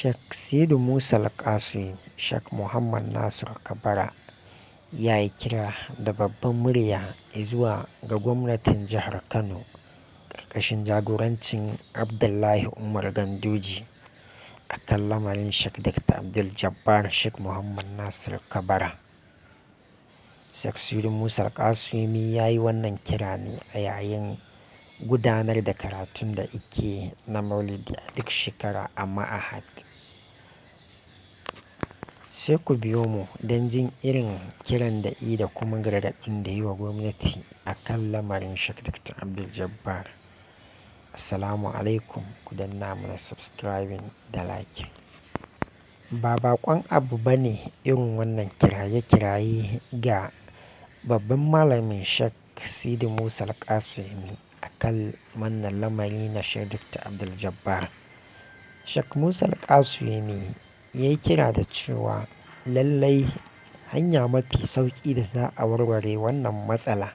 Sheikh Sidi Musa Al-Kasumi, Sheikh Muhammad Nasir Kabara ya yi kira da babban murya zuwa ga gwamnatin jihar Kano ƙarƙashin jagorancin Abdullahi Umar Ganduje a kan lamarin Sheikh Dr. Abdul Jabbar Sheikh Muhammad Nasir Kabara. Sheikh Sidi Musa Al-Kasumi ya yi wannan kira ne a yayin gudanar da karatun da ake na Maulidi a duk shekara a Ma'ahad. Sai ku biyo mu don jin irin kiran da da kuma gargaɗin da yi wa gwamnati a kan lamarin Sheikh Dr. Abdul Jabbar. Assalamu alaikum, ku danna mana subscribing da like. Ba baƙon abu ba ne irin wannan kiraye-kiraye ga babban malamin Sheikh Sidi Musa Al-Kasumi a kan wannan lamari na Sheikh Dr. Abdul Jabbar. Sheikh Musa Al-Kasumi ya yi kira da cewa lallai hanya mafi sauƙi da za a warware wannan matsala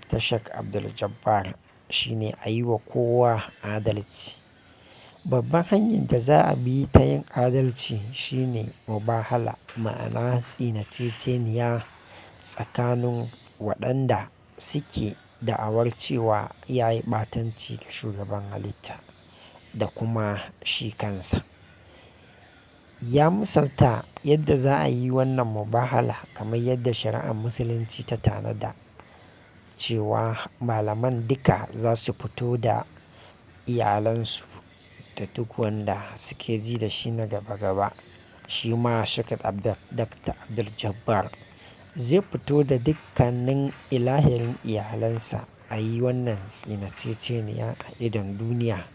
ta Sheikh Abdul Jabbar shine a yi wa kowa adalci. Babban hanyar da za a bi ta yin adalci shine mubahala, ma'ana tsinaceceniya tsakanin waɗanda suke da'awar cewa ya yi ɓatanci ga shugaban halitta da kuma shi kansa. Ya misalta yadda za a yi wannan mubahala kamar yadda shari'ar musulunci ta tanada, cewa malaman duka za su fito da iyalansu da duk wanda suke ji da shi na gaba-gaba. Shi ma Sheikh Dr. Abdul Jabbar zai fito da dukkanin ilahirin iyalansa a yi wannan tsinaceceniya a idon duniya,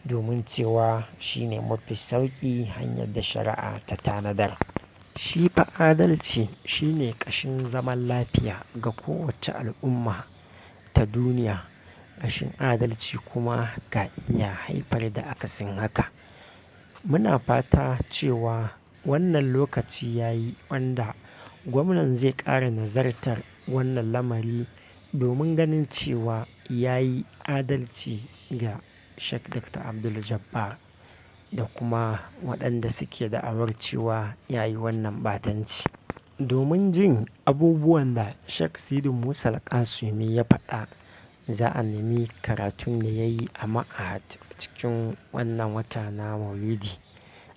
domin cewa shi ne mafi sauƙi hanyar da shari'a ta tanadar. Shi fa adalci shi ne ƙashin zaman lafiya ga kowace al'umma ta duniya. Rashin adalci kuma ka iya haifar da akasin haka. Muna fata cewa wannan lokaci ya yi wanda gwamnan zai ƙara nazartar wannan lamari domin ganin cewa ya yi adalci ga Sheikh Dr. Abdul Jabbar da kuma waɗanda suke da'awar cewa ya yi wannan ɓatanci. Domin jin abubuwan da Sheikh Sidi Musa Al-Kasumi ya faɗa, za a nemi karatun da ya yi a Ma'ahad cikin wannan wata na Maulidi,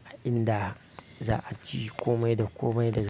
a inda za a ji komai da komai daga